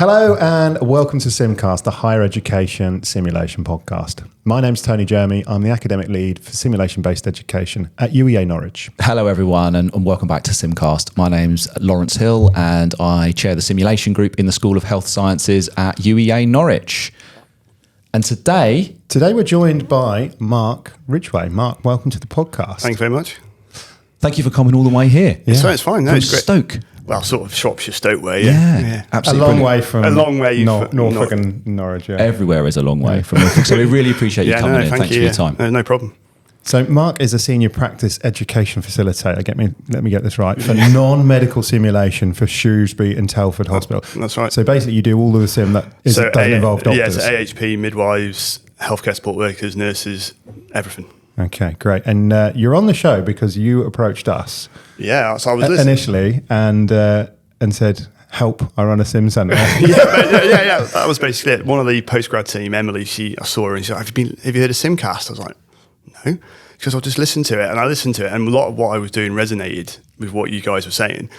Hello and welcome to SimCast, the higher education simulation podcast. My name's Tony Jermy. I'm the academic lead for simulation-based education at UEA Norwich. Hello everyone and welcome back to SimCast. My name's Lawrence Hill and I chair the simulation group in the School of Health Sciences at UEA Norwich. And today we're joined by Mark Ridgeway. Mark, welcome to the podcast. Thank you very much. Thank you for coming all the way here. Yeah. So it's fine. No, From it's great. Stoke. Well, sort of Shropshire, Stoke way. Yeah, absolutely. A long way from Norfolk and Norwich. Yeah. Everywhere is a long way from Norfolk. So we really appreciate you coming in. Thanks for your time. No problem. So Mark is a senior practice education facilitator. Let me get this right, for non-medical simulation for Shrewsbury and Telford Hospital. That's right. So basically, you do all of the sim that doesn't involve doctors. Yeah, so AHP, midwives, healthcare support workers, nurses, everything. Okay, great. And you're on the show because you approached us. Yeah, so I was listening. Initially and said, "Help! I run a sim centre." yeah. That was basically it. One of the postgrad team, Emily, I saw her and she said, "Have you heard of SimCast?" I was like, "No," because I'll just listen to it, and I listened to it, and a lot of what I was doing resonated with what you guys were saying.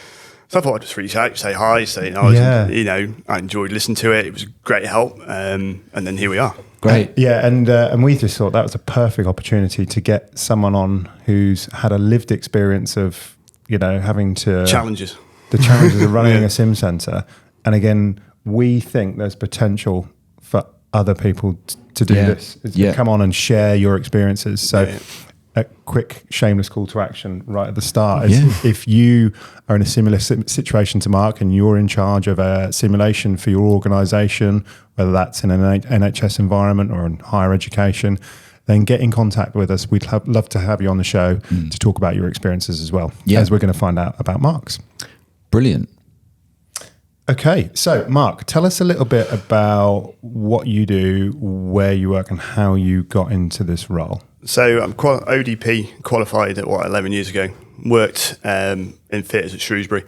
So I thought I'd just reach out, say hi, I enjoyed listening to it. It was a great help, and then here we are. Great. And we just thought that was a perfect opportunity to get someone on who's had a lived experience of, having to... The challenges of running a sim centre. And again, we think there's potential for other people to do this. Come on and share your experiences. So a quick shameless call to action right at the start is if you are in a similar situation to Mark and you're in charge of a simulation for your organisation, whether that's in an NHS environment or in higher education, then get in contact with us. We'd love to have you on the show to talk about your experiences as well, as we're going to find out about Mark's. Brilliant. Okay, so Mark, tell us a little bit about what you do, where you work and how you got into this role. So I'm ODP qualified 11 years ago. Worked in theatres at Shrewsbury.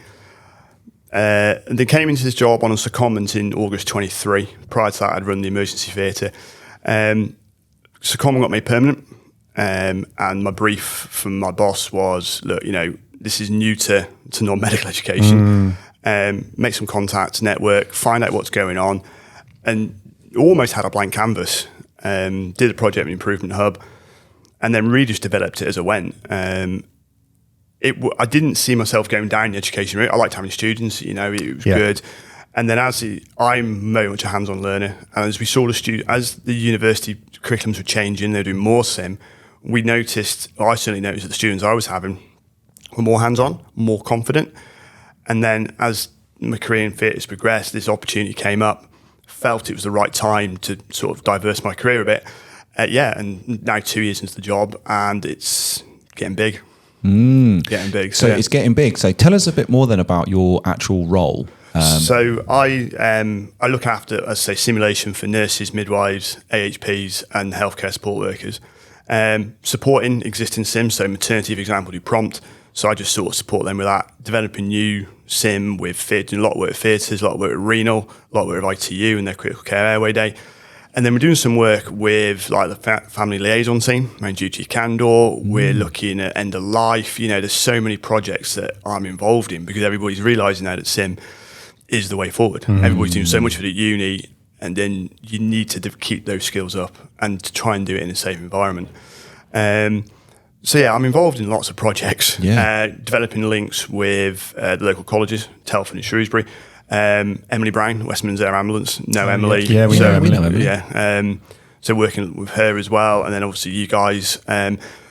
And then came into this job on a secondment in August 23. Prior to that, I'd run the emergency theatre. Secondment got made permanent. And my brief from my boss was, look, this is new to non-medical education. Make some contacts, network, find out what's going on. And almost had a blank canvas. Did a project improvement hub. And then really just developed it as I went. I didn't see myself going down the education route. I liked having students, it was good. And then I'm very much a hands-on learner. And as we saw as the university curriculums were changing, they were doing more sim, I certainly noticed that the students I was having were more hands-on, more confident. And then as my career in theatres progressed, this opportunity came up, felt it was the right time to sort of diverse my career a bit. And now 2 years into the job, and it's getting big. Getting big. So it's getting big. So tell us a bit more then about your actual role. So I look after, as I say, simulation for nurses, midwives, AHPs, and healthcare support workers. Supporting existing sims, so maternity, for example, do prompt. So I just sort of support them with that, developing new sim with doing a lot of work with theatres, a lot of work with renal, a lot of work with ITU and their critical care airway day. And then we're doing some work with like the family liaison team around duty of candour. We're looking at end of life. There's so many projects that I'm involved in because everybody's realising now that sim is the way forward. Everybody's doing so much for the uni, and then you need to keep those skills up and to try and do it in a safe environment. I'm involved in lots of projects, developing links with the local colleges, Telford and Shrewsbury. Emily Brown, Westminster Air Ambulance. Emily. Yeah, we know Emily. Yeah. So working with her as well, and then obviously you guys.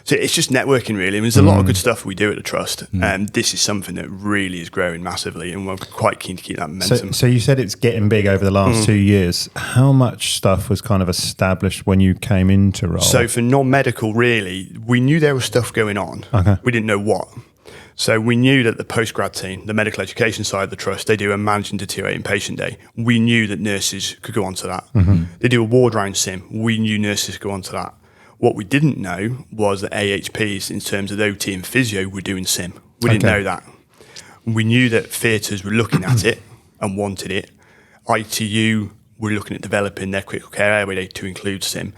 So it's just networking really. There's a lot of good stuff we do at the Trust. This is something that really is growing massively, and we're quite keen to keep that momentum. So you said it's getting big over the last 2 years. How much stuff was kind of established when you came into role? So for non-medical, really, we knew there was stuff going on. Okay. We didn't know what. So we knew that the postgrad team, the medical education side of the Trust, they do a managing deteriorating patient day. We knew that nurses could go onto that. They do a ward round sim. We knew nurses could go onto that. What we didn't know was that AHPs, in terms of OT and physio, were doing sim. We didn't know that. We knew that theatres were looking at it and wanted it. ITU were looking at developing their critical care airway day to include sim.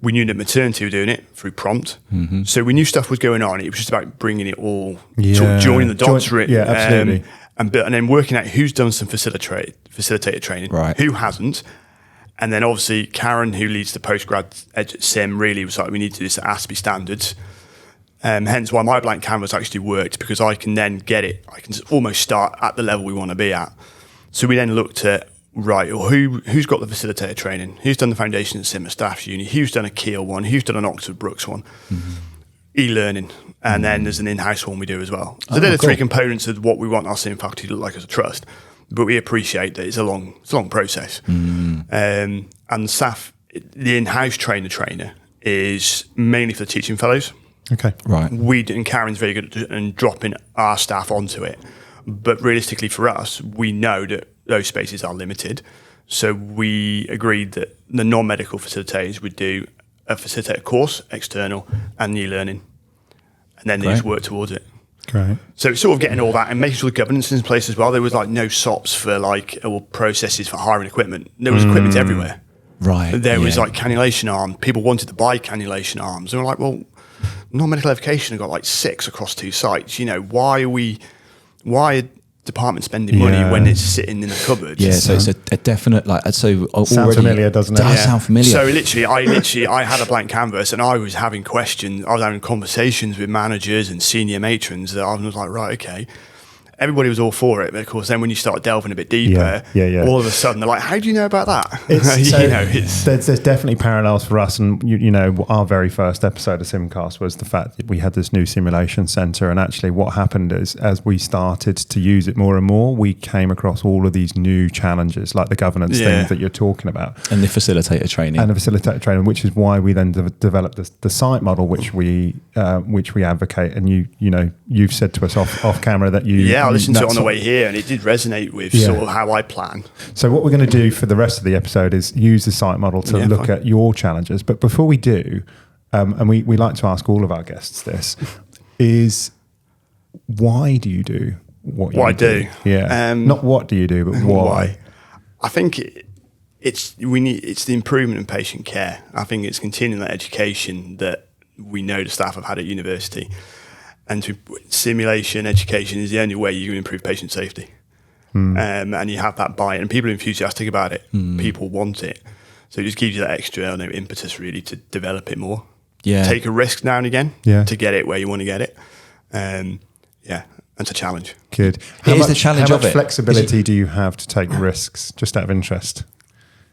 We knew that maternity were doing it through prompt. So we knew stuff was going on. It was just about bringing it all, sort of joining the dots. Absolutely. and then working out who's done some facilitator training, who hasn't. And then obviously Karen, who leads the postgrad sim, really was like, we need to do this at ASPE standards. Hence why my blank canvas actually worked, because I can then get it. I can almost start at the level we want to be at. So we then looked at, right, well, who's got the facilitator training? Who's done the foundation at sim at Staffs Uni? Who's done a Kiel one? Who's done an Oxford Brookes one? E-learning. And then there's an in-house one we do as well. So they're the three components of what we want our sim faculty to look like as a trust. But we appreciate that it's a long process. And staff, the in-house trainer is mainly for the teaching fellows. Okay. Right. And Karen's very good at dropping our staff onto it. But realistically for us, we know that those spaces are limited. So we agreed that the non-medical facilitators would do a facilitator course, external, and e-learning. And then they just work towards it. Great. So it's sort of getting all that and making sure the governance is in place as well. There was like no SOPs for processes for hiring equipment. There was equipment everywhere. Right. There was like cannulation arms. People wanted to buy cannulation arms. And we're like, well, non-medical education have got like 6 across 2 sites. You know, why are departments spending money when it's sitting in a cupboard? Yeah, so it's a definite sounds familiar, doesn't it? Does sound familiar. So I had a blank canvas and I was having questions. I was having conversations with managers and senior matrons that I was like, right, okay. Everybody was all for it, but of course, then when you start delving a bit deeper, all of a sudden they're like, "How do you know about that?" There's definitely parallels for us, and you know, our very first episode of SimCast was the fact that we had this new simulation centre, and actually, what happened is, as we started to use it more and more, we came across all of these new challenges, like the governance things that you're talking about, and the facilitator training, which is why we then developed the site model, which we advocate, and you've said to us off camera that I listened to it on the way here and it did resonate with sort of how I plan. So what we're going to do for the rest of the episode is use the site model to look at your challenges. But before we do, and we like to ask all of our guests this, is why do you do what you do? Yeah. Not what do you do, but why? I think it's the improvement in patient care. I think it's continuing that education that we know the staff have had at university. And simulation education is the only way you can improve patient safety. And you have that buy-in. And people are enthusiastic about it. People want it. So it just gives you that extra impetus, really, to develop it more. Yeah. Take a risk now and again to get it where you want to get it. It's a challenge. Good. How much flexibility do you have to take risks, just out of interest?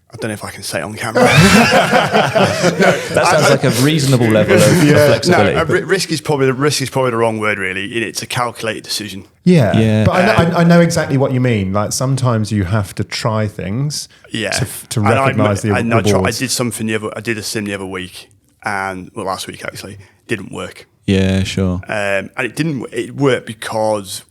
I don't know if I can say it on camera. That sounds like a reasonable level of flexibility. No, risk is probably the wrong word. Really, it's a calculated decision. Yeah. But I know exactly what you mean. Like sometimes you have to try things. To recognise the rewards. I did something I did a sim the other week, and last week actually, didn't work. Yeah, sure. And it worked because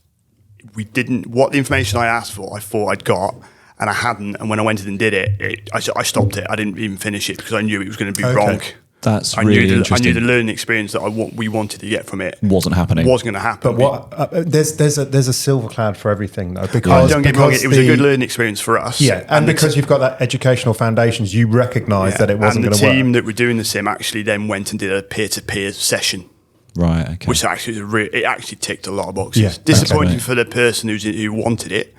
we didn't. What the information I asked for, I thought I'd got. And I hadn't, and when I went in and did it, I stopped it. I didn't even finish it because I knew it was going to be wrong. That's really interesting. I knew the learning experience that we wanted to get from it wasn't happening. Wasn't going to happen. But there's a silver cloud for everything though. Because don't get me wrong, it was a good learning experience for us. Yeah, and because you've got that educational foundations, you recognise that it wasn't going to work. And the team that were doing the sim actually then went and did a peer-to-peer session. Right. Okay. Which actually it actually ticked a lot of boxes. Yeah, disappointing for the person who wanted it,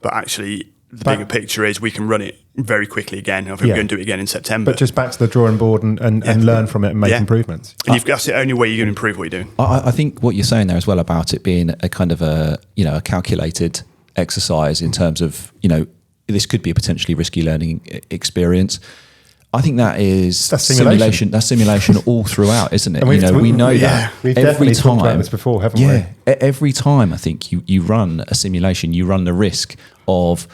but actually. The bigger picture is we can run it very quickly again. I think we're going to do it again in September. But just back to the drawing board and learn from it and make improvements. And that's the only way you're going to improve what you're doing. I think what you're saying there as well about it being a kind of a calculated exercise in terms of, this could be a potentially risky learning experience. I think that's simulation. That's simulation all throughout, isn't it? We know that. We've definitely talked about this before, haven't we? Every time I think you run a simulation, you run the risk of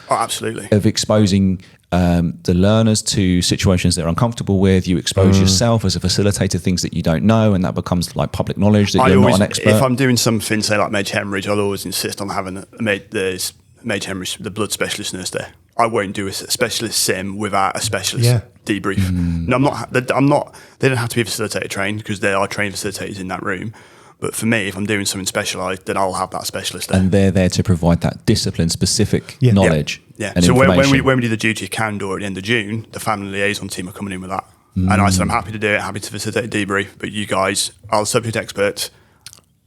exposing the learners to situations they're uncomfortable with. You expose yourself as a facilitator to things that you don't know, and that becomes like public knowledge that you're not an expert. If I'm doing something, say like major hemorrhage, I'll always insist on having the major hemorrhage, the blood specialist nurse there. I won't do a specialist sim without a specialist debrief. No, I'm not. They don't have to be facilitator trained because there are trained facilitators in that room. But for me, if I'm doing something specialised, then I'll have that specialist there. And they're there to provide that discipline-specific knowledge. Yeah. So when we do the duty of candor at the end of June, the family liaison team are coming in with that. And I said, I'm happy to do it, happy to facilitate a debrief, but you guys are the subject experts.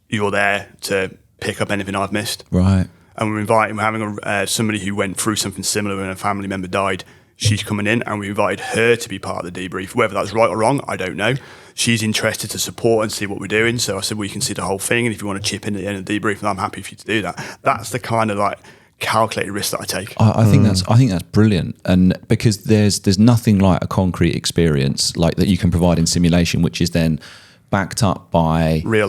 You're there to pick up anything I've missed. Right. and we're having somebody who went through something similar when a family member died. She's coming in, and we invited her to be part of the debrief. Whether that's right or wrong, I don't know. She's interested to support and see what we're doing. So I said, we can see the whole thing, and if you want to chip in at the end of the debrief, then I'm happy for you to do that. That's the kind of like calculated risk that I take. I think that's brilliant, and because there's nothing like a concrete experience like that you can provide in simulation, which is then backed up by real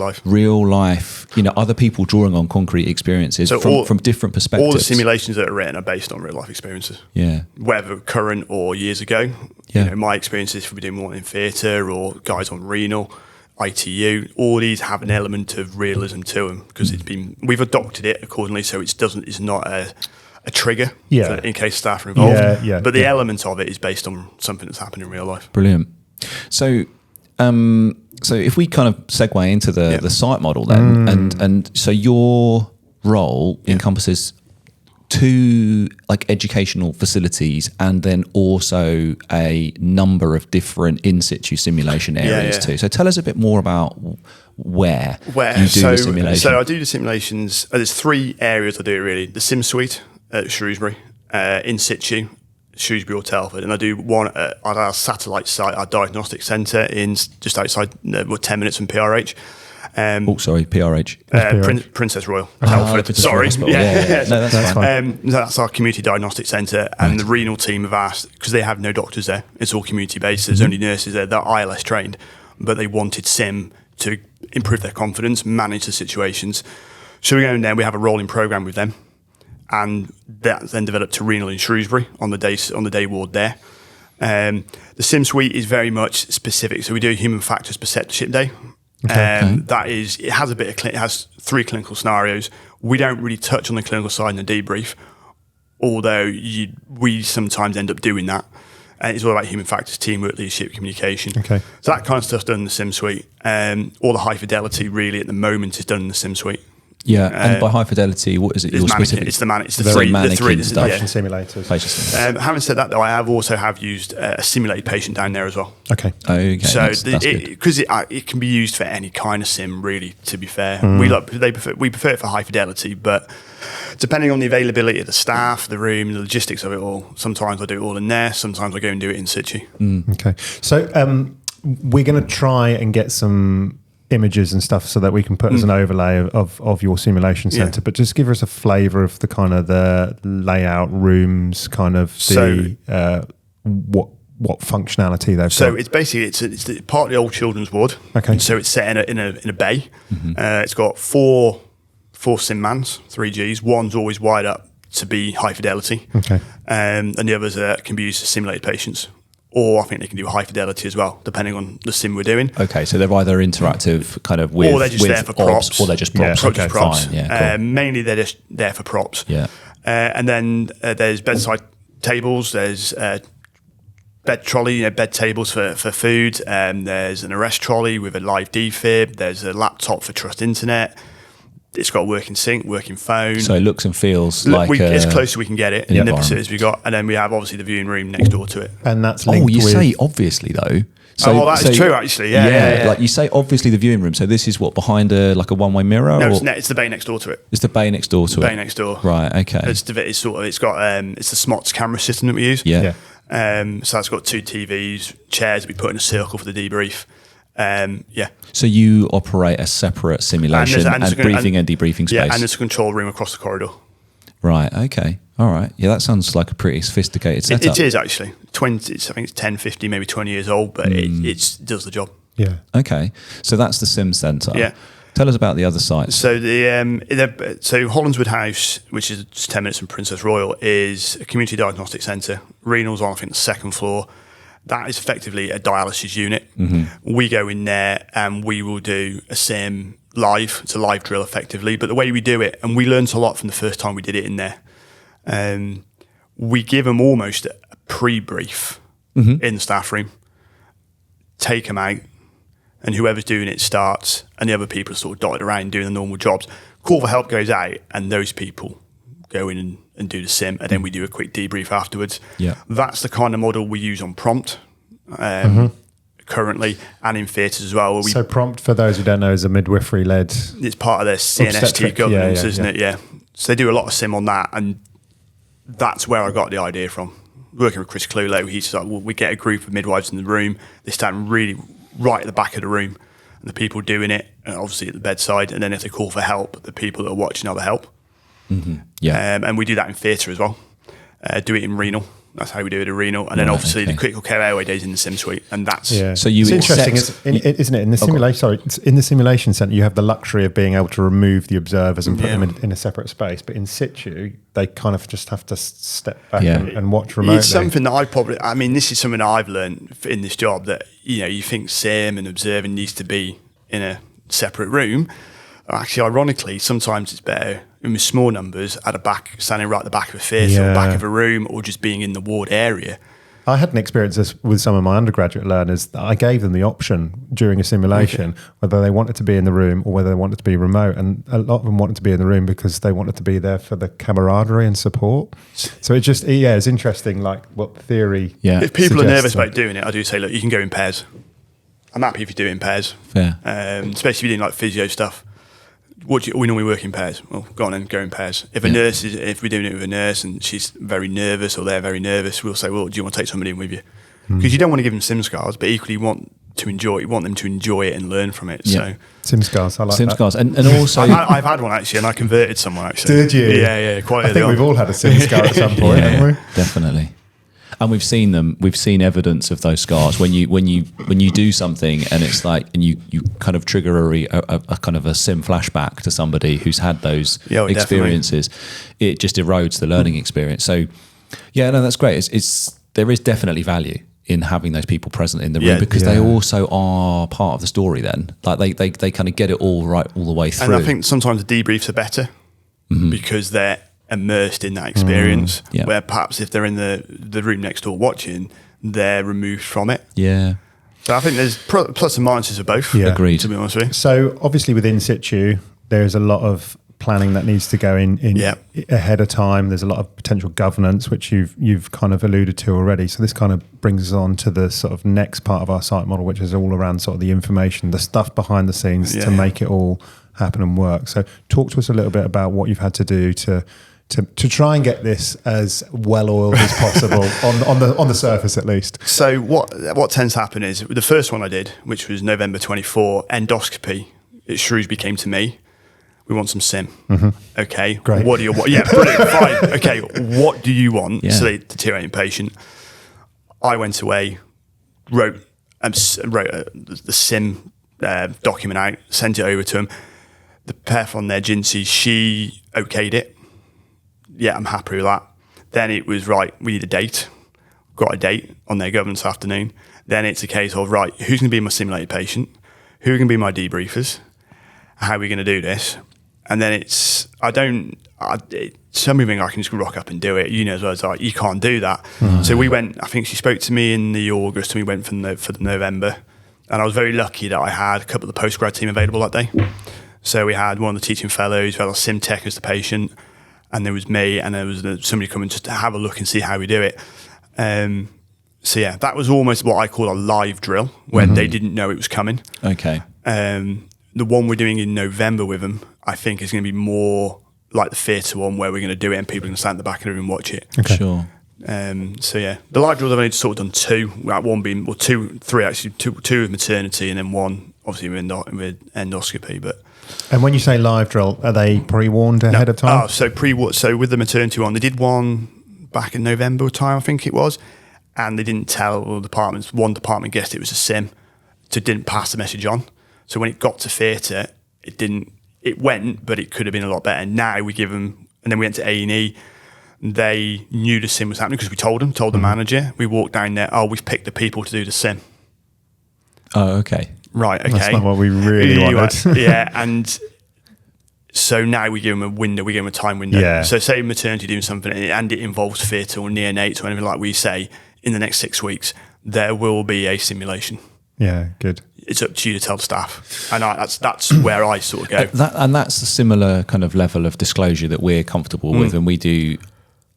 life, other people drawing on concrete experiences from different perspectives. All the simulations that are written are based on real life experiences. Yeah. Whether current or years ago. Yeah. My experiences, if we're doing one in theatre or guys on renal, ITU, all these have an element of realism to them because we've adopted it accordingly, so it's not a trigger in case staff are involved. But the element of it is based on something that's happened in real life. Brilliant. So if we kind of segue into the site model then, and so your role encompasses 2 like educational facilities and then also a number of different in situ simulation areas too. So tell us a bit more about where you do the simulation. So I do the simulations. There's 3 areas I do it really. The Sim Suite at Shrewsbury, in situ, Shrewsbury or Telford, and I do one at our satellite site, our diagnostic centre in just outside, 10 minutes from PRH. PRH. Princess Royal, Telford. Sorry. Yeah. No, that's fine. That's our community diagnostic centre, and the renal team have asked, because they have no doctors there, it's all community based, there's only nurses there, they're ILS trained, but they wanted Sim to improve their confidence, manage the situations. So we go in there, we have a rolling programme with them, and that then developed to renal in Shrewsbury on the day ward there. The Sim Suite is very much specific, so we do a human factors perceptorship day. That is, it has 3 clinical scenarios. We don't really touch on the clinical side in the debrief, although we sometimes end up doing that. And it's all about human factors, teamwork, leadership, communication. Okay. So that kind of stuff's done in the Sim Suite. All the high fidelity really at the moment is done in the Sim Suite. Yeah, and by high fidelity, what is it? Your specific? It's the three patient simulators. Having said that, though, I have also used a simulated patient down there as well. Okay. So because it can be used for any kind of sim, really. To be fair, we prefer it for high fidelity, but depending on the availability of the staff, the room, the logistics of it all, sometimes I do it all in there. Sometimes I go and do it in situ. Okay. So we're going to try and get some images and stuff so that we can put as an overlay of your simulation center, but just give us a flavor of the kind of the layout, rooms, kind of what functionality they've got. So it's basically it's part of the old children's ward. Okay. So it's set in a bay. It's got four sim mans, 3Gs. One's always wired up to be high fidelity. Okay. And the others can be used to simulate patients. Or I think they can do high fidelity as well, depending on the sim we're doing. Okay, so they're either interactive kind of with, or they're just there for props, or they're just props. Yeah, okay, props. Fine. Yeah, cool. Mainly they're just there for props. Yeah. And then there's bedside tables. There's bed trolley, bed tables for food. There's an arrest trolley with a live defib. There's a laptop for Trust Internet. It's got a working sink, working phone. So it looks and feels like as close as we can get it in the facilities we got, and then we have obviously the viewing room next door to it. And that's linked with... say obviously though. So, that is true actually. Yeah. Like you say obviously the viewing room. So this is what behind a one-way mirror. No, it's the bay next door to it. It's the bay next door to it. Bay next door. Right. Okay. It's got it's the SMOTS camera system that we use. Yeah. So that's got 2 TVs, chairs we put in a circle for the debrief. So you operate a separate simulation and briefing and debriefing space. Yeah, and there's a control room across the corridor. Right. Okay. All right. Yeah, that sounds like a pretty sophisticated setup. It is actually. I think it's 10, 15, maybe 20 years old, but it does the job. Yeah. Okay. So that's the Sim Centre. Yeah. Tell us about the other sites. So so Hollandswood House, which is just 10 minutes from Princess Royal, is a community diagnostic centre. Renal's on, I think, the 2nd floor. That is effectively a dialysis unit. Mm-hmm. We go in there and we will do a sim live. It's a live drill effectively, but the way we do it, and we learned a lot from the first time we did it in there. We give them almost a pre-brief in the staff room, take them out, and whoever's doing it starts, and the other people are sort of dotted around doing the normal jobs. Call for help goes out, and those people go in and do the sim, and then we do a quick debrief afterwards. Yeah, that's the kind of model we use on Prompt currently, and in theatres as well. So Prompt, for those who don't know, is a midwifery-led... It's part of their CNST governance, isn't it? Yeah. So they do a lot of sim on that, and that's where I got the idea from. Working with Chris Clulow, he's like, well, we get a group of midwives in the room. They stand really right at the back of the room, and the people doing it, obviously at the bedside, and then if they call for help, the people that are watching are the help. Mm-hmm. Yeah, and we do that in theatre as well. Do it in renal. That's how we do it in renal, and then obviously the critical care airway days in the sim suite, and that's So it's interesting, isn't it? In the simulation, in the simulation centre, you have the luxury of being able to remove the observers and put them in a separate space. But in situ, they kind of just have to step back and watch remotely. It's something that this is something that I've learned in this job, that you think sim and observing needs to be in a separate room. Actually, ironically, sometimes it's better with small numbers standing right at the back of a theatre or back of a room, or just being in the ward area. I had an experience with some of my undergraduate learners. I gave them the option during a simulation whether they wanted to be in the room or whether they wanted to be remote, and a lot of them wanted to be in the room because they wanted to be there for the camaraderie and support. So it just it's interesting, like what theory. Yeah. If people are nervous about doing it, I do say, look, you can go in pairs. I'm happy if you do it in pairs. Fair. Especially if you're doing like physio stuff. We normally work in pairs. Well, go on and go in pairs. If we're doing it with a nurse and she's very nervous or they're very nervous, we'll say, well, do you want to take somebody in with you? Because you don't want to give them sim scars, but equally you want them to enjoy it and learn from it. Yeah. So sim scars, I like sim that. scars, and also I've had one actually, and I converted someone actually. Did you? Yeah, quite. I think we've all had a sim scar at some point, haven't we? Definitely. And we've seen them. We've seen evidence of those scars when you do something, and it's like, and you kind of trigger a kind of a sim flashback to somebody who's had those experiences. Definitely. It just erodes the learning experience. So, that's great. There is definitely value in having those people present in the room because they also are part of the story. Then, like they kind of get it all right all the way through. And I think sometimes the debriefs are better because they're immersed in that experience, where perhaps if they're in the room next door watching, they're removed from it. Yeah. So I think there's plus and minuses of both. Yeah. Agreed. To be honest with you. So obviously with in situ, there's a lot of planning that needs to go in ahead of time. There's a lot of potential governance, which you've kind of alluded to already. So this kind of brings us on to the sort of next part of our site model, which is all around sort of the information, the stuff behind the scenes to make it all happen and work. So talk to us a little bit about what you've had to do to try and get this as well oiled as possible on the surface at least. So what tends to happen is the first one I did, which was November 24, endoscopy at Shrewsbury came to me. We want some sim. Mm-hmm. Okay, great. What do you want? Yeah, brilliant. Fine. Okay, what do you want? So they deteriorating patient. I went away, wrote the sim document out, sent it over to him. The pair from their Jinsey, she okayed it. Yeah, I'm happy with that. Then it was, right, we need a date. Got a date on their governance afternoon. Then it's a case of, right, who's going to be my simulated patient? Who are going to be my debriefers? How are we going to do this? And then it's, something I can just rock up and do it. As well as like, you can't do that. Mm. So we went, I think she spoke to me in the August and we went for the November. And I was very lucky that I had a couple of the postgrad team available that day. So we had one of the teaching fellows, we had a sim tech as the patient, and there was me, and there was somebody coming just to have a look and see how we do it. That was almost what I call a live drill, when they didn't know it was coming. Okay. The one we're doing in November with them, I think, is going to be more like the theatre one, where we're going to do it and people are going to stand at the back of the room and watch it. Okay. Sure. The live drills I've only sort of done two. One being, three actually, two with maternity, and then one obviously with endoscopy. But and when you say live drill, are they pre-warned ahead of time? So with the maternity one, they did one back in November time, I think it was, and they didn't tell all the departments. One department guessed it was a sim, so didn't pass the message on. So when it got to theatre, it didn't. It went, but it could have been a lot better. Now we give them, and then we went to A&E. They knew the sim was happening because we told the manager. We walked down there. Oh, we've picked the people to do the sim. Oh, okay. Right, okay. That's not what we really wanted. Yeah, and so now we give them a window, we give them a time window. Yeah. So say maternity doing something and it involves theatre or neonates or anything like we say, in the next 6 weeks, there will be a simulation. Yeah, good. It's up to you to tell staff. And that's where I sort of go. And that's a similar kind of level of disclosure that we're comfortable with, and we do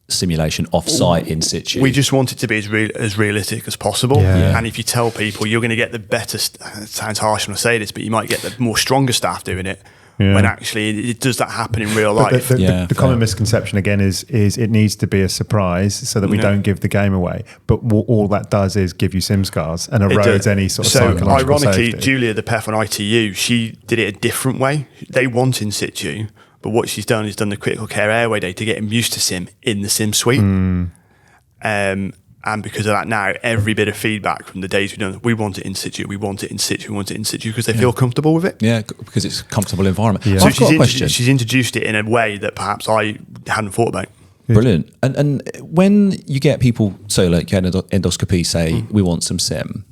simulation off-site in situ. We just want it to be as realistic as possible. Yeah. And if you tell people you're going to get the better, it sounds harsh when I say this, but you might get the more stronger staff doing it, when actually does that happen in real life? The common misconception again is it needs to be a surprise so that we don't give the game away. But all that does is give you sim scars and erodes any sort of psychological ironically, safety. Julia, the PEF on ITU, she did it a different way. They want in situ, but what she's done is done the critical care airway day to get them used to sim in the sim suite. And because of that now, every bit of feedback from the days we've done, we want it in situ, we want it in situ, we want it in situ, because they feel comfortable with it. Yeah, because it's a comfortable environment. Yeah. So So I've got a question. she's introduced it in a way that perhaps I hadn't thought about. Brilliant. And when you get people, so like you had endoscopy say, we want some sim,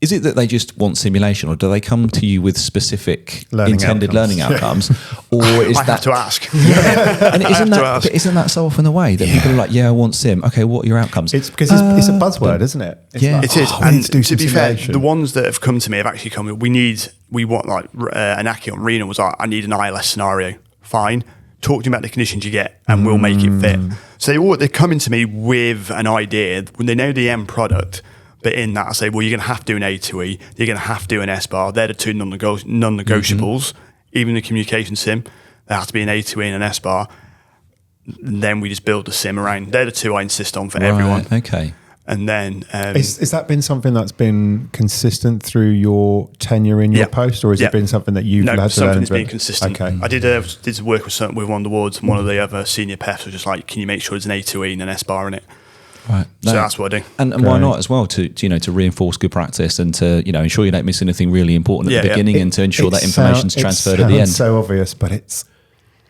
is it that they just want simulation, or do they come to you with specific intended learning outcomes? Or is I that have to ask. Yeah. And isn't that so often the way that people are like, I want sim. Okay, what are your outcomes? It's because it's a buzzword, isn't it? It's Yeah. It is. we need And to do to some be fair, simulation. the ones that have come to me have actually come with, we want like an Aki on renal was like, I need an ILS scenario. Fine. Talk to me about the conditions you get and we'll make it fit. So they're coming to me with an idea when they know the end product. But in that, I say, well, you're going to have to do an A2E, you're going to have to do an S-bar. They're the two non-negotiables. Even the communication sim, there has to be an A2E and an S-bar. Then we just build the sim around. They're the two I insist on for everyone. Okay. And then... Is that been something that's been consistent through your tenure in your post, or has it been something that you've had to learn? No, something's been consistent. Okay. I did work with one of the wards, and one of the other senior PEFs was just like, can you make sure there's an A2E and an S-bar in it? Right. So that's what I do. And why not as well to reinforce good practice and to ensure you don't miss anything really important at the beginning and to ensure that information's transferred at the end. It's so obvious, but it's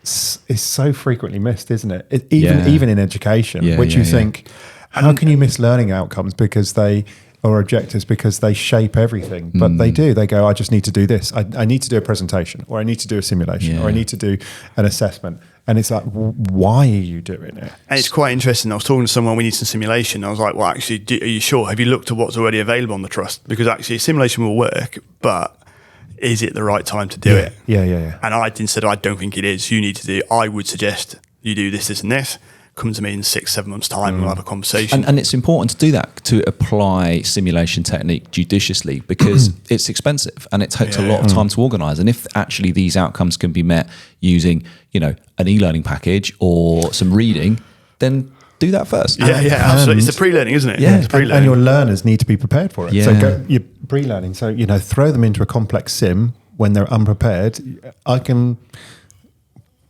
so frequently missed, isn't it? Even in education, which you think, how can you miss learning outcomes because or objectives because they shape everything? But they do. They go, I just need to do this. I need to do a presentation, or I need to do a simulation, or I need to do an assessment. And it's like, why are you doing it? And it's quite interesting. I was talking to someone, we need some simulation. I was like, well, actually, are you sure? Have you looked at what's already available on the Trust? Because actually, a simulation will work, but is it the right time to do it? Yeah. And I said, I don't think it is. You need to do it. I would suggest you do this, this, and this. Come to me in 6-7 months' time and we'll have a conversation. And it's important to do that, to apply simulation technique judiciously, because it's expensive and it takes a lot of time to organise. And if actually these outcomes can be met using, an e-learning package or some reading, then do that first. Yeah, absolutely. It's the pre-learning, isn't it? Yeah, it's pre-learning. And your learners need to be prepared for it. Yeah. So you're pre-learning. So, throw them into a complex sim when they're unprepared. I can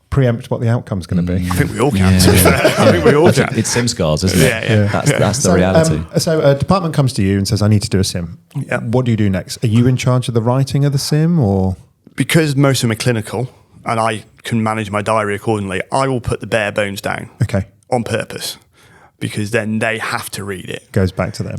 preempt what the outcome's going to be. I think we all can, to be fair. I think we all can. It's sim scars, isn't it? Yeah. That's the reality. So a department comes to you and says, I need to do a sim. Yeah. What do you do next? Are you in charge of the writing of the sim, or? Because most of them are clinical and I can manage my diary accordingly, I will put the bare bones down on purpose, because then they have to read it. Goes back to them.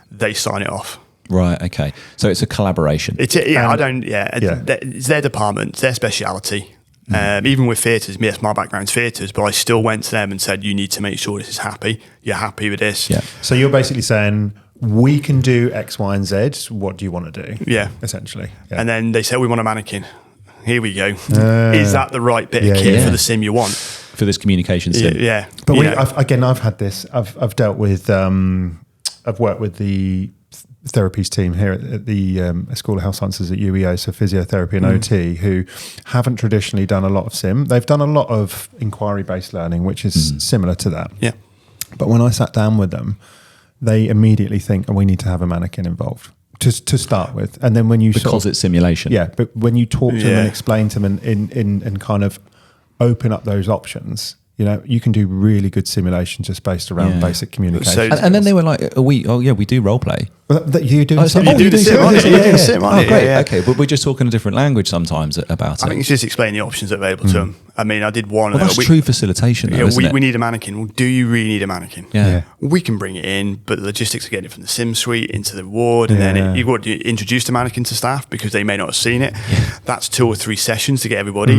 They sign it off. Right, okay. So it's a collaboration. It's their department, it's their speciality. Even with theatres, yes, my background's theatres, but I still went to them and said, you need to make sure this is happy. You're happy with this. Yeah. So you're basically saying, we can do X, Y, and Z. What do you want to do? Yeah. Essentially. Yeah. And then they say, we want a mannequin. Here we go. Is that the right bit of kit for the sim you want? For this communication sim. Yeah. But I've had this. I've dealt with, I've worked with the therapies team here at the School of Health Sciences at UEA, so physiotherapy and OT, who haven't traditionally done a lot of sim. They've done a lot of inquiry-based learning, which is similar to that. Yeah. But when I sat down with them, they immediately think, we need to have a mannequin involved to start with. And then when you because it's simulation. Yeah, but when you talk to them and explain to them and kind of open up those options, you can do really good simulation just based around basic communication. And then they were like, we do role play. That you do. You do the sim, aren't you? You do the sim, aren't you? Great. Okay, but we're just talking a different language sometimes about it. I think it's just explaining the options available to them. I mean, I did one. Well, that's true facilitation, though, isn't it? We need a mannequin. Well, do you really need a mannequin? Yeah. We can bring it in, but the logistics of getting it from the sim suite into the ward, and then you've got to introduce the mannequin to staff because they may not have seen it. Yeah. That's 2 or 3 sessions to get everybody.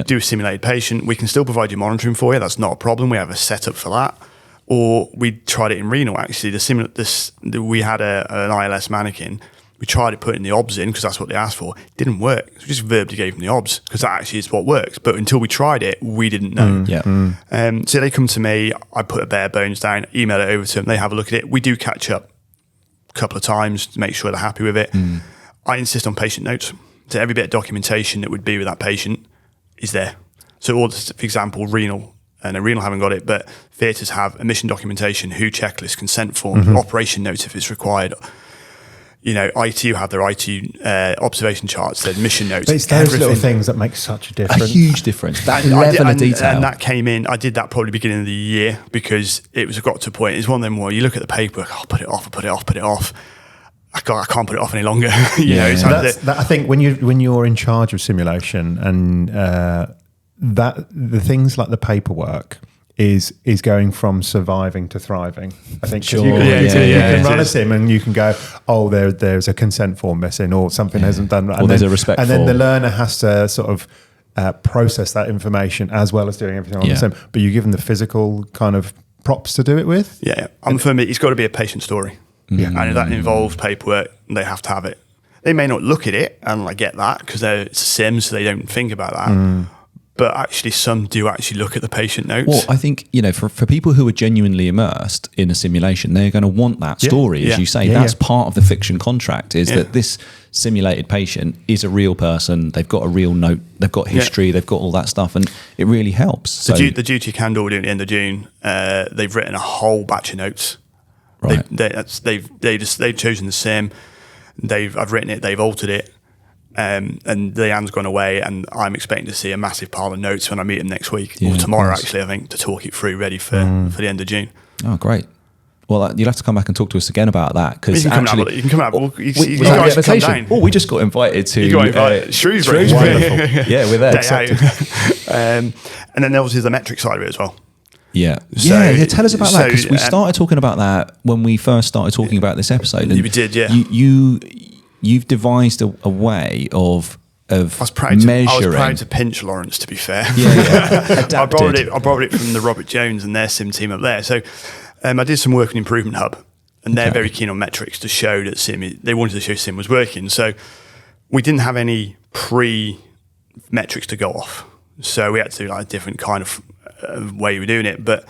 Do a simulated patient. We can still provide you monitoring for you. That's not a problem. We have a setup for that. Or we tried it in renal, actually. We had an ILS mannequin. We tried to put in the OBS in because that's what they asked for. It didn't work. So we just verbally gave them the OBS because that actually is what works. But until we tried it, we didn't know. So they come to me. I put a bare bones down, email it over to them. They have a look at it. We do catch up a couple of times to make sure they're happy with it. I insist on patient notes. So every bit of documentation that would be with that patient is there. So all, for example, renal, and renal haven't got it, but theatres have admission documentation, WHO checklist, consent form, operation notes if it's required. You know, ITU have their ITU observation charts, their admission notes. But it's those little things that make such a difference. A huge difference. That level of detail. And that came in, I did that probably beginning of the year because it got to a point, it's one of them where you look at the paperwork, I'll put it off. I can't put it off any longer. I think when you're in charge of simulation and that the things like the paperwork is going from surviving to thriving. I think sure. you can run a sim and you can go, oh, there's a consent form missing or something hasn't done right. Or there's a respect and then the learner has to sort of process that information as well as doing everything on the sim. But you give them the physical kind of props to do it with. Yeah, I'm firm. It's got to be a patient story. Yeah. And if that involves paperwork, they have to have it. They may not look at it, and I get that because it's a sim, so they don't think about that. But actually, some do actually look at the patient notes. Well, I think, for people who are genuinely immersed in a simulation, they're going to want that story, as you say. That's part of the fiction contract, is that this simulated patient is a real person. They've got a real note. They've got history. They've got all that stuff, and it really helps. The duty you can do at the end of June, they've written a whole batch of notes. Right. They've chosen the sim. I've written it. They've altered it. And Leanne's gone away, and I'm expecting to see a massive pile of notes when I meet him next week or tomorrow. Actually, I think to talk it through, ready for the end of June. Oh, great! Well, you'll have to come back and talk to us again about that because you can come out. You guys can come down. Oh, we just got invited to. You got invited. Shrewsbury. Yeah, we're there. And then obviously the metric side of it as well. Yeah. Tell us about that because we started talking about that when we first started talking about this episode. And we did, yeah. You've devised a way of measuring. I was proud to pinch Lawrence, to be fair. Yeah. I borrowed it from the Robert Jones and their sim team up there. So I did some work in Improvement Hub, and they're very keen on metrics to show that they wanted to show sim was working. So we didn't have any pre-metrics to go off. So we had to do like a different kind of way we were doing it. But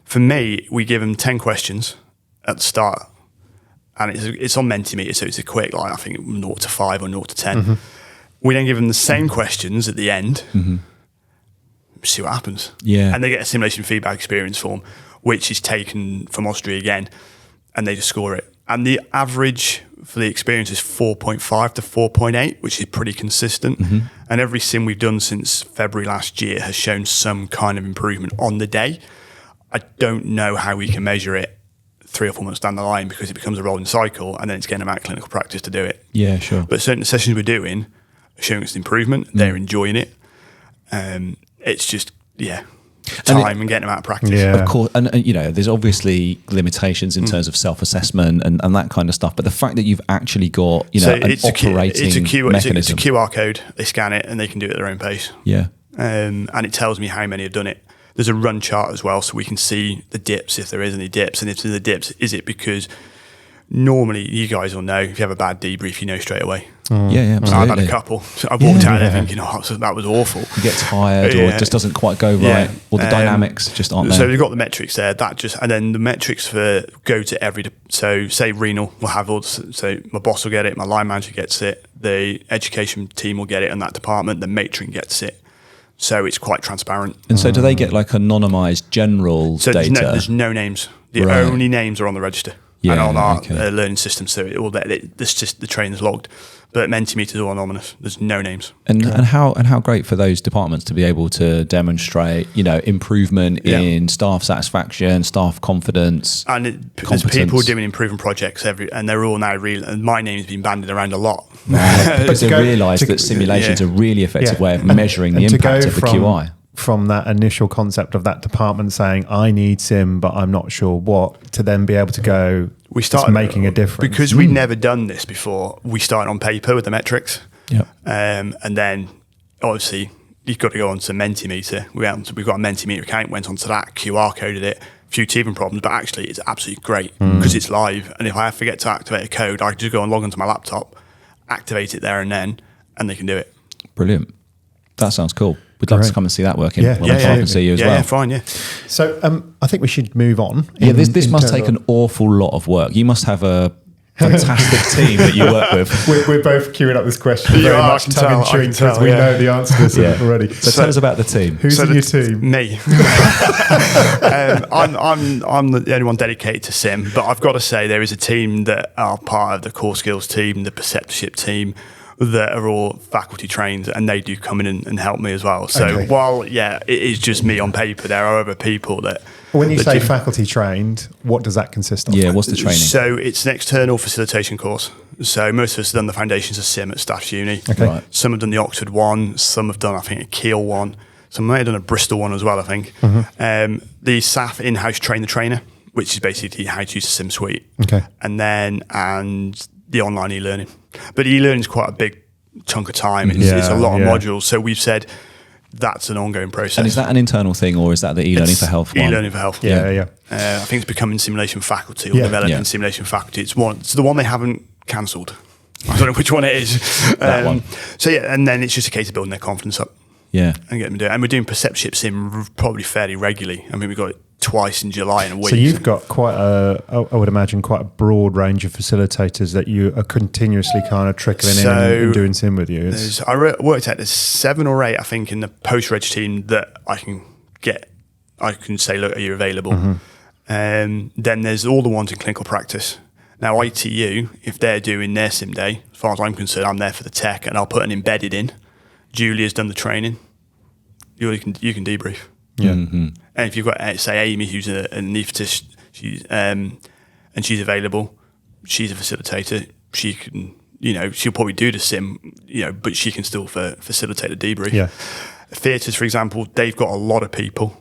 for me, we give them 10 questions at the start. And it's on Mentimeter, so it's a quick, I think 0 to 5 or 0 to 10. We then give them the same questions at the end, see what happens. Yeah. And they get a simulation feedback experience form, which is taken from Austria again, and they just score it. And the average for the experience is 4.5 to 4.8, which is pretty consistent. And every sim we've done since February last year has shown some kind of improvement on the day. I don't know how we can measure it 3 or 4 months down the line because it becomes a rolling cycle and then it's getting them out of clinical practice to do it. Yeah, sure. But certain sessions we're doing are showing us improvement. They're enjoying it. It's just, time and getting them out of practice. Yeah. Of course. And there's obviously limitations in terms of self-assessment and that kind of stuff. But the fact that you've actually got, an operating mechanism. It's a QR code. They scan it and they can do it at their own pace. Yeah. And it tells me how many have done it. There's a run chart as well, so we can see the dips, if there is any dips. And if there's the dips, is it because normally you guys will know, if you have a bad debrief, you know straight away. Yeah, absolutely. I've had a couple. So I walked out there thinking, that was awful. You get tired or it just doesn't quite go right, or the dynamics just aren't there. So we've got the metrics there. And then the metrics go to every. So say renal will have all. So my boss will get it, my line manager gets it, the education team will get it, and that department, the matron gets it. So it's quite transparent. And so do they get like anonymized general data? There's no names. The only names are on the register and on our learning system. So it's just the train's logged. But Mentimeter is all anonymous. There's no names. And how great for those departments to be able to demonstrate, improvement in staff satisfaction, staff confidence. And there's people doing improvement projects and they're all now real. And my name's been bandied around a lot. Because they realise that simulation's a really effective way of measuring the impact of the QI. From that initial concept of that department saying, I need sim, but I'm not sure what, to then be able to go, we started making a difference. Because we'd never done this before, we started on paper with the metrics. Yep. And then, obviously, you've got to go on to Mentimeter. We've got a Mentimeter account, went onto that, QR coded it, a few teething problems, but actually it's absolutely great because it's live. And if I forget to activate a code, I can just go and log onto my laptop, activate it there and then, and they can do it. Brilliant. That sounds cool. We'd love to come and see that working. I can see you as well. Yeah, fine, yeah. So I think we should move on. This must take an awful lot of work. You must have a fantastic team that you work with. We're both queuing up this question very are, much tongue in cheek because we yeah. know the answer to this already. So tell us about the team. Who's in your team? Me. I'm the only one dedicated to sim, but I've got to say there is a team that are part of the core skills team, the preceptorship team, that are all faculty trained, and they do come in and help me as well. So while it is just me on paper, there are other people that. When you say faculty trained, what does that consist of? Yeah, what's the training? So it's an external facilitation course. So most of us have done the foundations of sim at Staff's Uni. Okay. Right. Some have done the Oxford one. Some have done, I think, a Kiel one. Some may have done a Bristol one as well, I think. Mm-hmm. The SAF in-house train the trainer, which is basically how to use the sim suite. Okay. And the online e-learning. But e-learning is quite a big chunk of time. It's a lot of modules. So we've said that's an ongoing process. And is that an internal thing, or is that the e-learning for health one? E-learning for health. Yeah. I think it's becoming simulation faculty or developing simulation faculty. It's the one they haven't cancelled. I don't know which one it is. That one. So and then it's just a case of building their confidence up. Yeah. And getting them doing it. And we're doing preceptorship sim probably fairly regularly. I mean, we got it twice in July in a week. So you've got I would imagine, quite a broad range of facilitators that you are continuously kind of trickling in and doing sim with you. Worked out there's 7 or 8, I think, in the post-reg team that I can say, look, are you available? Then there's all the ones in clinical practice. Now, ITU, if they're doing their sim day, as far as I'm concerned, I'm there for the tech, and I'll put an embedded in. Julia's done the training. You can debrief. Yeah. Mm-hmm. And if you've got, say, Amy, who's an anaesthetist, and she's available, she's a facilitator. She can, she'll probably do the sim, but she can still facilitate the debrief. Yeah. Theatres, for example, they've got a lot of people.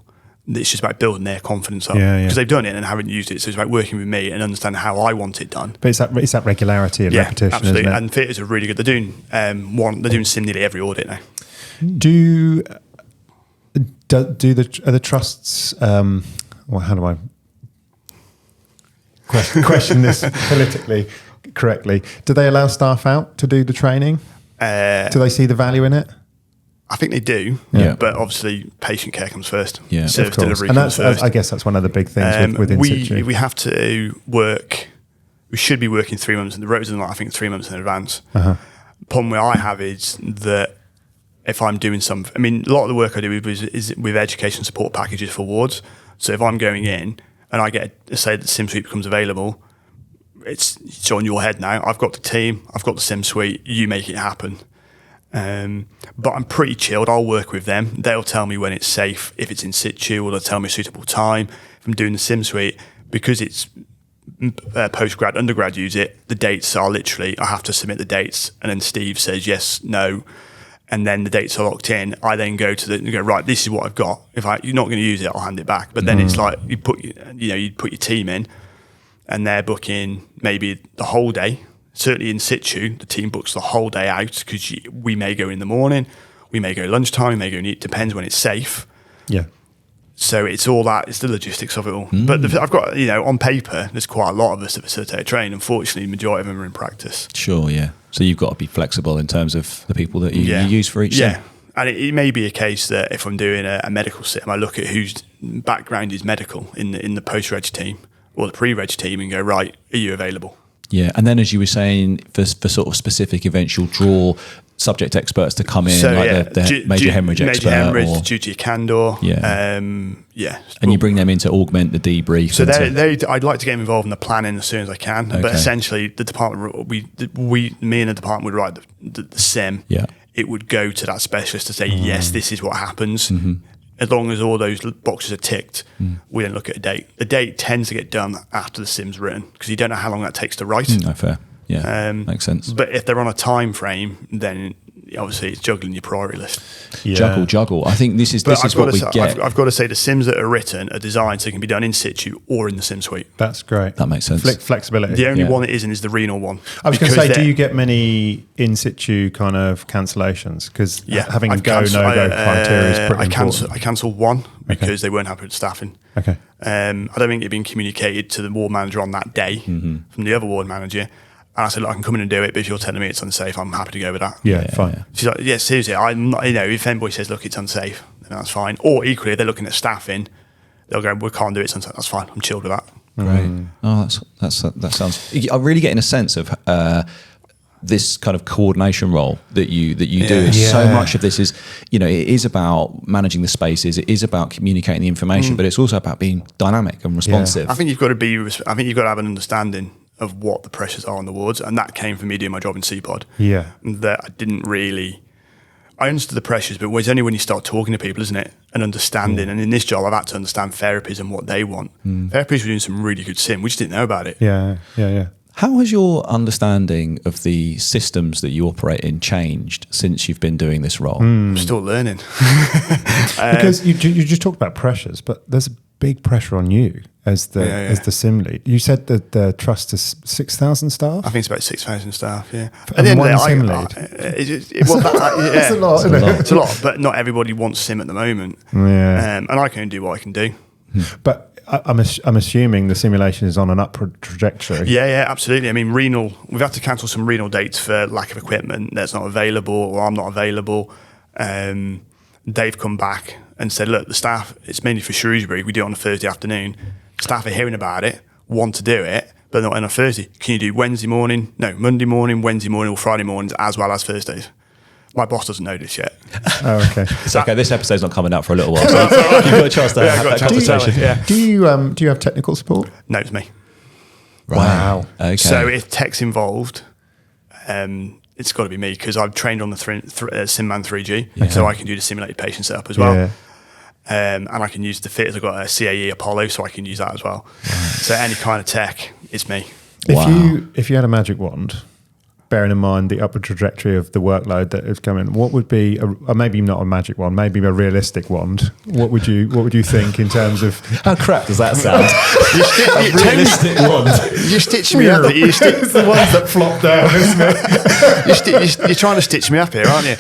It's just about building their confidence up because they've done it and haven't used it. So it's about working with me and understanding how I want it done. But it's that regularity and repetition, absolutely. isn't it? And theatres are really good. They're doing they're doing sim nearly every audit now. Are the trusts? Well, how do I question this politically correctly? Do they allow staff out to do the training? Do they see the value in it? I think they do, but obviously patient care comes first. Yeah, service delivery comes first. first. I guess that's one of the big things with in situ. We have to work. We should be working 3 months, and the roads are I think 3 months in advance. Problem I have is that if I'm doing something, I mean, a lot of the work I do is with education support packages for wards. So if I'm going in and I say that SimSuite becomes available, it's on your head now. I've got the team, I've got the SimSuite, you make it happen. But I'm pretty chilled. I'll work with them. They'll tell me when it's safe, if it's in situ, or they'll tell me a suitable time. If I'm doing the SimSuite, because it's postgrad, undergrad use it, the dates are literally, I have to submit the dates, and then Steve says yes, no, and then the dates are locked in. I then go right, this is what I've got. If you're not going to use it, I'll hand it back. But then it's like you put your team in, and they're booking maybe the whole day. Certainly in situ, the team books the whole day out because we may go in the morning, we may go lunchtime, we may go and eat. Depends when it's safe. Yeah. So it's all that. It's the logistics of it all. But I've got, on paper, there's quite a lot of us that facilitate train. Unfortunately, the majority of them are in practice. Sure, yeah. So you've got to be flexible in terms of the people that you use for each sim. And it may be a case that if I'm doing a medical sim, I look at whose background is medical in the post-reg team or the pre-reg team and go, right, are you available? Yeah, and then as you were saying, for sort of specific events, you'll draw subject experts to come in, the major hemorrhage expert. Major hemorrhage, duty of candour. And you bring them in to augment the debrief. So I'd like to get them involved in the planning as soon as I can. Okay. But essentially, the department, me and the department would write the sim. Yeah. It would go to that specialist to say, yes, this is what happens. Mm-hmm. As long as all those boxes are ticked, we then look at a date. The date tends to get done after the sim's written because you don't know how long that takes to write. No, fair. Yeah, makes sense. But if they're on a time frame, then obviously it's juggling your priority list. Yeah. Juggle. I think this is what we get. I've got to say the sims that are written are designed so they can be done in situ or in the sim suite. That's great. That makes sense. Flexibility. The only one that isn't is the renal one. I was going to say, do you get many in situ kind of cancellations? Because having no-go criteria is pretty important. I cancelled one because they weren't happy with staffing. Okay. I don't think it had been communicated to the ward manager on that day from the other ward manager. And I said, look, I can come in and do it, but if you're telling me it's unsafe, I'm happy to go with that. Yeah, fine. Yeah. She's like, yeah, seriously, I'm not, if anybody says, look, it's unsafe, then that's fine. Or equally, if they're looking at staffing, they'll go, we can't do it, it's unsafe. That's fine, I'm chilled with that. Great. Oh, that sounds. I'm really getting a sense of this kind of coordination role that you do. So much of this is, it is about managing the spaces. It is about communicating the information, but it's also about being dynamic and responsive. I think you've got to have an understanding of what the pressures are on the wards, and that came from me doing my job in CPOD. Yeah, that I understood the pressures, but it's only when you start talking to people, isn't it, and understanding. And in this job, I've had to understand therapies and what they want. Therapies were doing some really good sim. We just didn't know about it. Yeah. How has your understanding of the systems that you operate in changed since you've been doing this role? I'm still learning. Because you just talked about pressures, but there's a big pressure on you as the sim lead. You said that the trust is 6,000 staff? I think it's about 6,000 staff, yeah. And then one sim lead? It's a lot, isn't it? It's a lot, but not everybody wants sim at the moment. Yeah. And I can only do what I can do. But I'm assuming the simulation is on an upward trajectory. Yeah, absolutely. I mean, we've had to cancel some renal dates for lack of equipment that's not available, or I'm not available. They've come back and said, look, the staff, it's mainly for Shrewsbury, we do it on a Thursday afternoon. Staff are hearing about it, want to do it, but not on a Thursday. Can you do Monday morning, Wednesday morning, or Friday mornings, as well as Thursdays? My boss doesn't know this yet. Oh, okay. It's okay. This episode's not coming out for a little while, so you've got a chance to have that conversation. Do you have technical support? No, it's me. Right. Wow. Okay. So if tech's involved, it's got to be me, because I've trained on the SimMan 3G, so I can do the simulated patient setup as well. And I can use the fitters. I've got a CAE Apollo, so I can use that as well. Right. So any kind of tech, it's me. If you had a magic wand, bearing in mind the upward trajectory of the workload that is coming, what would be maybe not a magic wand, maybe a realistic wand? What would you think in terms of how crap does that sound? A realistic wand. You're stitching me up. It's the ones that flop down, isn't it? You're trying to stitch me up here, aren't you?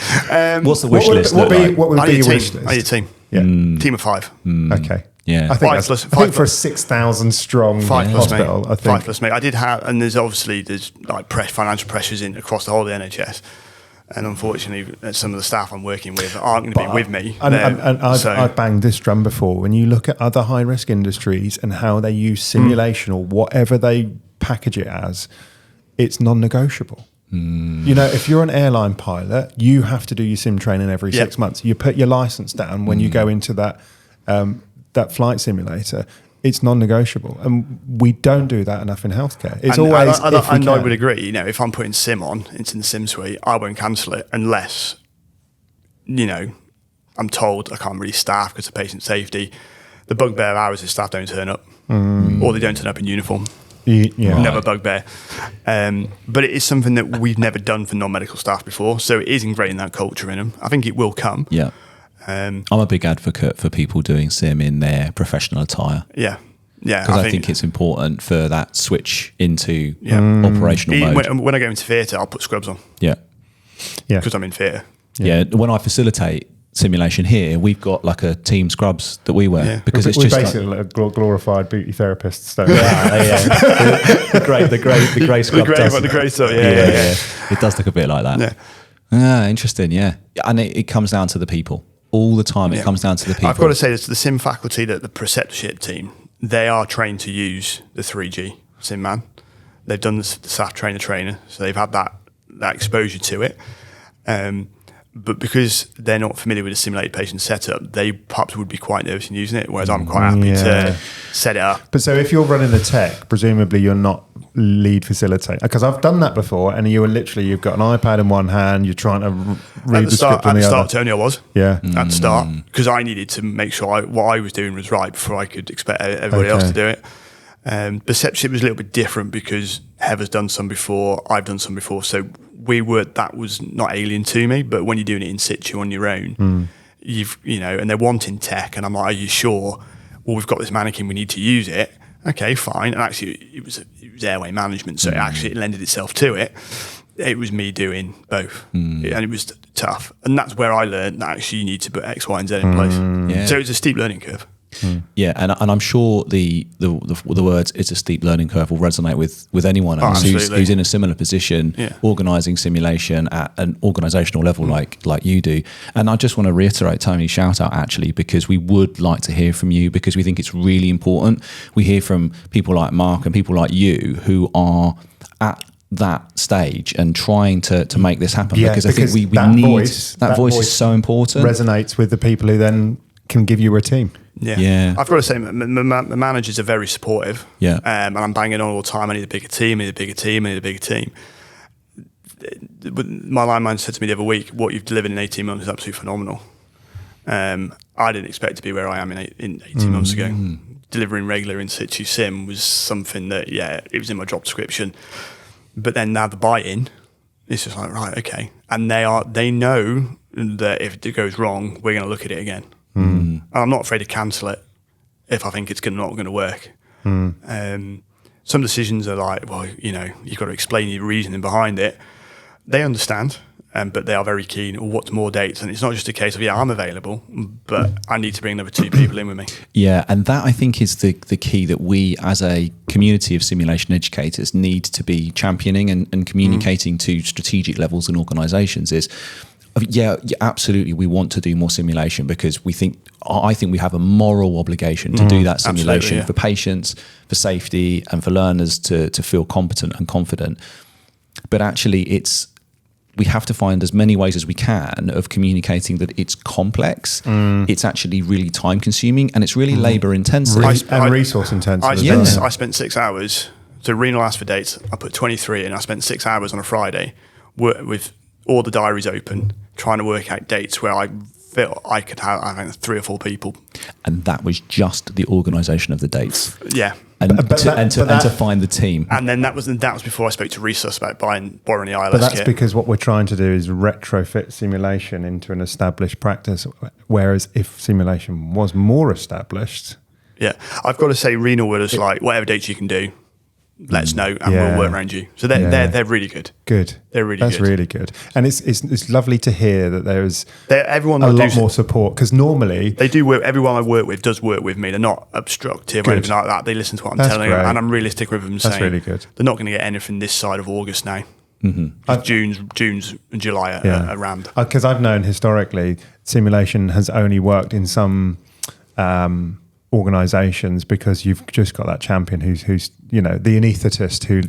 What's the wish list? What would be your wish list? I need a team. Yeah. Team of 5. Okay. Yeah, I think for a 6,000 strong hospital, I think 5 plus me. I did have, and there's like financial pressures across the whole of the NHS, and unfortunately, some of the staff I'm working with aren't going to be with me. And I've banged this drum before. When you look at other high risk industries and how they use simulation or whatever they package it as, it's non-negotiable. If you're an airline pilot, you have to do your sim training every 6 months. You put your license down when you go into that flight simulator. It's non-negotiable, and we don't do that enough in healthcare. It's always I would agree. If I'm putting sim on, it's in the sim suite, I won't cancel it unless I'm told I can't really staff because of patient safety. The bugbear of ours is staff don't turn up, or they don't turn up in uniform. Never bugbear. But it is something that we've never done for non-medical staff before, so it is ingrained that culture in them. I think it will come. Yeah. I'm a big advocate for people doing sim in their professional attire. Yeah. Because I think it's important for that switch into operational mode. When I go into theatre, I'll put scrubs on. Yeah. Because I'm in theatre. Yeah. When I facilitate simulation here, we've got like a team scrubs that we wear because it's just basically like glorified beauty therapists. So. the grey scrub. The grey stuff. Yeah. It does look a bit like that. Yeah. Interesting. Yeah. And it comes down to the people. All the time, it comes down to the people. I've got to say this to the sim faculty, that the preceptorship team, they are trained to use the 3G SimMan. They've done the staff trainer, so they've had that exposure to it. But because they're not familiar with the simulated patient setup, they perhaps would be quite nervous in using it, whereas I'm quite happy to set it up. But so if you're running the tech, presumably you're not lead facilitator, because I've done that before, and you've got an iPad in one hand, you're trying to read the script on the other. At the start, Tony, I was. Yeah. At the start, because I needed to make sure what I was doing was right before I could expect everybody else to do it. Perception was a little bit different because Heather's done some before, I've done some before, so that was not alien to me. But when you're doing it in situ on your own, and they're wanting tech, and I'm like, are you sure? Well, we've got this mannequin, we need to use it. Okay, fine. And actually, it was airway management, so it lended itself to it. It was me doing both, and it was tough. And that's where I learned that actually you need to put X, Y, and Z in place. So it was a steep learning curve. Yeah, and I'm sure the words "it's a steep learning curve" will resonate with anyone else who's in a similar position, organising simulation at an organisational level like you do. And I just want to reiterate Tony's shout out actually, because we would like to hear from you, because we think it's really important. We hear from people like Mark and people like you who are at that stage and trying to make this happen, because I think we need that voice is so important. Resonates with the people who then can give you a team. Yeah. I've got to say, my managers are very supportive. Yeah. And I'm banging on all the time. I need a bigger team. My line manager said to me the other week, "What you've delivered in 18 months is absolutely phenomenal." I didn't expect to be where I am in 18 months ago. Delivering regular in situ sim was something that, it was in my job description. But then now the buy-in, it's just like, right, okay. And they know that if it goes wrong, we're going to look at it again. And I'm not afraid to cancel it if I think it's not going to work. Some decisions are like, well, you've got to explain your reasoning behind it. They understand, but they are very keen. What's more dates? And it's not just a case of, I'm available, but I need to bring another 2 people in with me. Yeah, and that I think is the key that we as a community of simulation educators need to be championing and communicating to strategic levels and organisations is, absolutely, we want to do more simulation because I think we have a moral obligation to do that simulation for patients, for safety, and for learners to feel competent and confident. But actually, we have to find as many ways as we can of communicating that it's complex, it's actually really time consuming, and it's really labour intensive. And resource intensive. I spent 6 hours, so Renal asked for dates, I put 23 in, I spent 6 hours on a Friday with all the diaries open, trying to work out dates where I felt I could have, I think, 3 or 4 people. And that was just the organisation of the dates. Yeah. And to find the team. And then that was before I spoke to Resus about borrowing the ILS But that's kit. because what we're trying to do is retrofit simulation into an established practice, whereas if simulation was more established... Yeah, I've got to say Renal were just like, whatever dates you can do, let us know and we'll work around you. So they're really good. Good. They're really That's good. really good. And it's lovely to hear that there's everyone a lot more support, because normally... They do work, everyone I work with does work with me. They're not obstructive or anything like that. They listen to what I'm telling them, and I'm realistic with them saying really good. They're not going to get anything this side of August now. June's and July are rammed. Because I've known historically simulation has only worked in some... organisations because you've just got that champion who's the anaesthetist who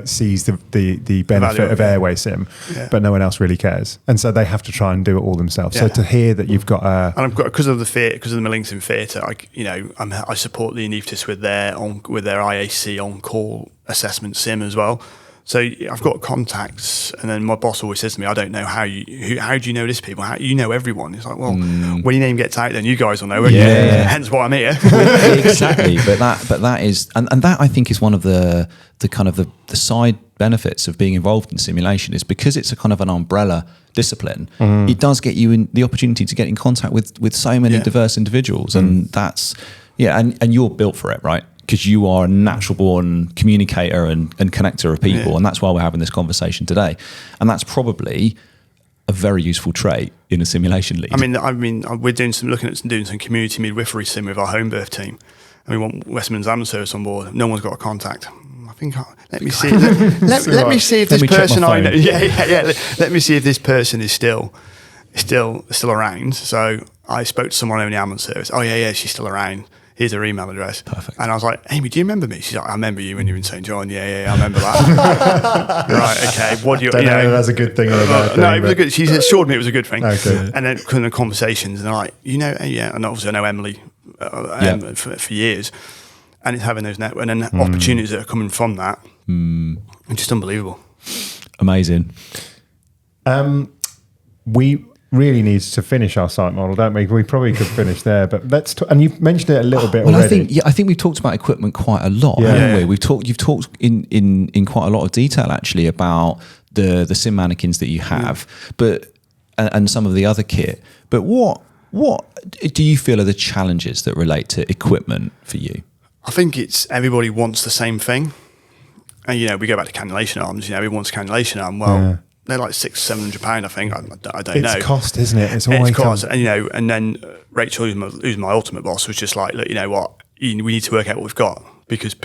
sees the benefit of airway sim, but no one else really cares, and so they have to try and do it all themselves. So to hear that you've got and I've got, because of the Millington Theatre, I support the anaesthetists with their IAC on call assessment sim as well. So I've got contacts, and then my boss always says to me, "I don't know how do you know this people? How you know everyone?" It's like, well, when your name gets out, then you guys will know it. Hence why I'm here. Exactly. But that is, and that I think is one of the kind of the side benefits of being involved in simulation, is because it's a kind of an umbrella discipline. It does get you in the opportunity to get in contact with so many diverse individuals, and that's and you're built for it, right? Because you are a natural born communicator and connector of people. And that's why we're having this conversation today. And that's probably a very useful trait in a simulation lead. I mean, we're doing some community midwifery sim with our home birth team. And we want West Midlands Ambulance Service on board. No one's got a contact. I think, let me see. Let me see if this person I know. Let me see if this person is still around. So I spoke to someone in the ambulance service. Oh yeah, she's still around. Here's her email address. Perfect. And I was like, Amy, do you remember me? She's like, I remember you when you were in St. John. Yeah, I remember that. Right, okay. What do you... Don't know if that's a good thing or a bad thing. No, it was a good... She assured me it was a good thing. Okay. And then kind of conversations, and they're like, and obviously I know Emily for years, and it's having those network, and then opportunities that are coming from that. It's just unbelievable. Amazing. We really needs to finish our site model, don't we? We probably could finish there, but let's and you've mentioned it a little bit already. I think we've talked about equipment quite a lot, haven't we? You've talked in quite a lot of detail actually about the sim mannequins that you have, but and some of the other kit. But what do you feel are the challenges that relate to equipment for you? I think it's everybody wants the same thing. And we go back to cannulation arms, everyone wants a cannulation arm. Well, they're like £600-700, I think. I don't know. It's cost, isn't it? It's always cost. And, and then Rachel, who's my ultimate boss, was just like, look, you know what? We need to work out what we've got because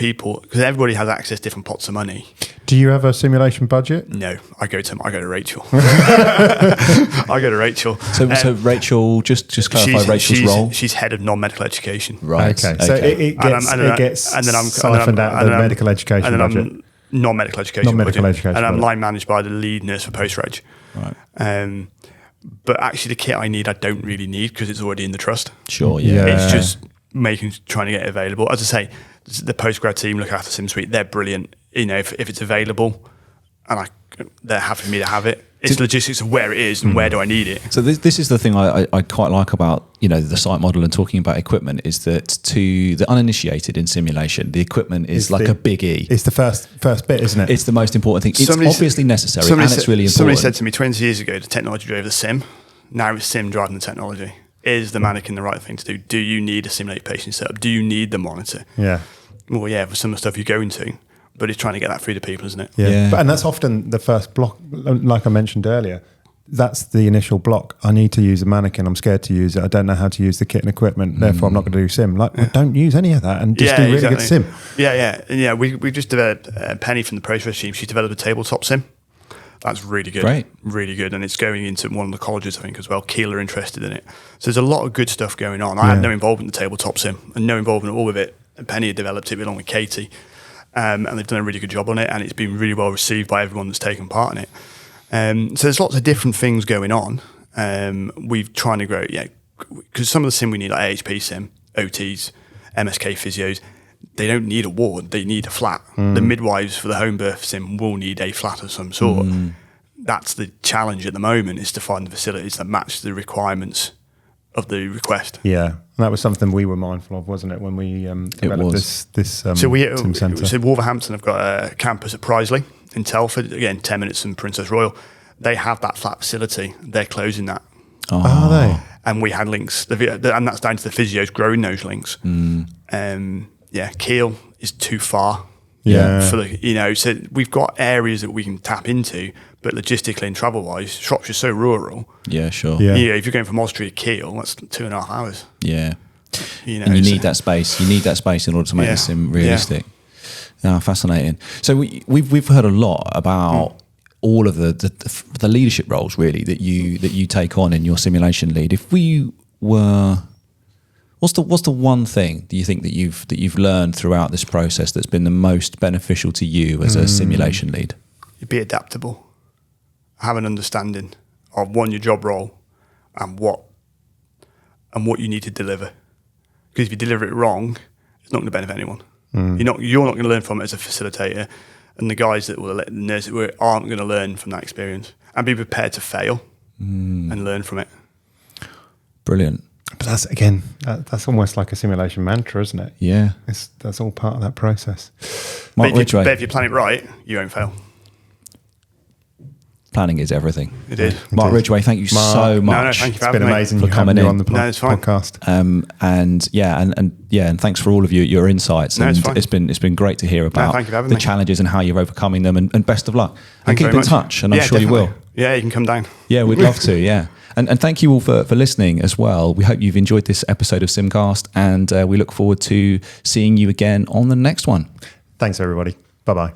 everybody has access to different pots of money. Do you have a simulation budget? No, I go to Rachel. I go to Rachel. So Rachel, just clarify Rachel's role. She's head of non-medical education. Right. Okay. So it gets siphoned out the medical education budget. Non-medical education. And I'm line managed by the lead nurse for post-reg. Right. But actually, the kit I need, I don't really need because it's already in the trust. Sure. Yeah. It's just trying to get it available. As I say, the postgrad team look after SimSuite. They're brilliant. If it's available, and they're happy for me to have it. It's logistics of where it is and where do I need it. So this is the thing I quite like about the site model and talking about equipment is that to the uninitiated in simulation, the equipment is like a big E. It's the first bit, isn't it? It's the most important thing. It's obviously necessary and it's really important. Somebody said to me 20 years ago, the technology drove the sim. Now it's sim driving the technology. Is the mannequin the right thing to do? Do you need a simulated patient setup? Do you need the monitor? Yeah. Well, yeah, for some of the stuff you're going to. But it's trying to get that through to people, isn't it? Yeah. And that's often the first block, like I mentioned earlier. That's the initial block. I need to use a mannequin. I'm scared to use it. I don't know how to use the kit and equipment. Therefore, I'm not going to do sim. Well, don't use any of that and just do really good sim. Yeah. We just developed Penny from the Process team. She developed a tabletop sim. That's really good. Great. Really good. And it's going into one of the colleges, I think, as well. Keele are interested in it. So there's a lot of good stuff going on. I had no involvement in the tabletop sim and no involvement at all with it. And Penny had developed it along with Katie. And they've done a really good job on it, and it's been really well received by everyone that's taken part in it. So there's lots of different things going on. We've trying to grow, because some of the sim we need, like AHP sim, OTs, MSK physios, they don't need a ward, they need a flat. The midwives for the home birth sim will need a flat of some sort. That's the challenge at the moment, is to find the facilities that match the requirements of the request. Yeah, and that was something we were mindful of, wasn't it, when we developed this sim centre? So Wolverhampton have got a campus at Prisley in Telford, again 10 minutes from Princess Royal. They have that flat facility. They're closing that. Oh. Are they? And we had links, and that's down to the physios growing those links. Keele is too far. For the, so we've got areas that we can tap into, but logistically and travel wise, Shropshire's so rural. Yeah, sure. Yeah, if you're going from Osprey to Keele, that's 2.5 hours. Yeah. And you need that space. You need that space in order to make the sim realistic. Yeah, fascinating. So we've heard a lot about all of the leadership roles really that you take on in your simulation lead. If we were, what's the one thing do you think that you've learned throughout this process that's been the most beneficial to you as a simulation lead? Be adaptable. Have an understanding of your job role and what you need to deliver. Because if you deliver it wrong, it's not going to benefit anyone. You're not going to learn from it as a facilitator, and the guys that will the nurses aren't going to learn from that experience. And be prepared to fail and learn from it. Brilliant. But that's almost like a simulation mantra, isn't it? Yeah, that's all part of that process. Mark Ridgeway. But if you plan it right, you won't fail. Planning is everything. It is. Mark Ridgeway, thank you so much. No, thank you for having me. It's been amazing for coming in on the podcast. And thanks for all of your insights. It's been great to hear about the challenges and how you're overcoming them. And best of luck. And keep in touch, and I'm sure you will. Yeah, you can come down. Yeah, we'd love to. Yeah. And thank you all for listening as well. We hope you've enjoyed this episode of SimCast, and we look forward to seeing you again on the next one. Thanks, everybody. Bye-bye.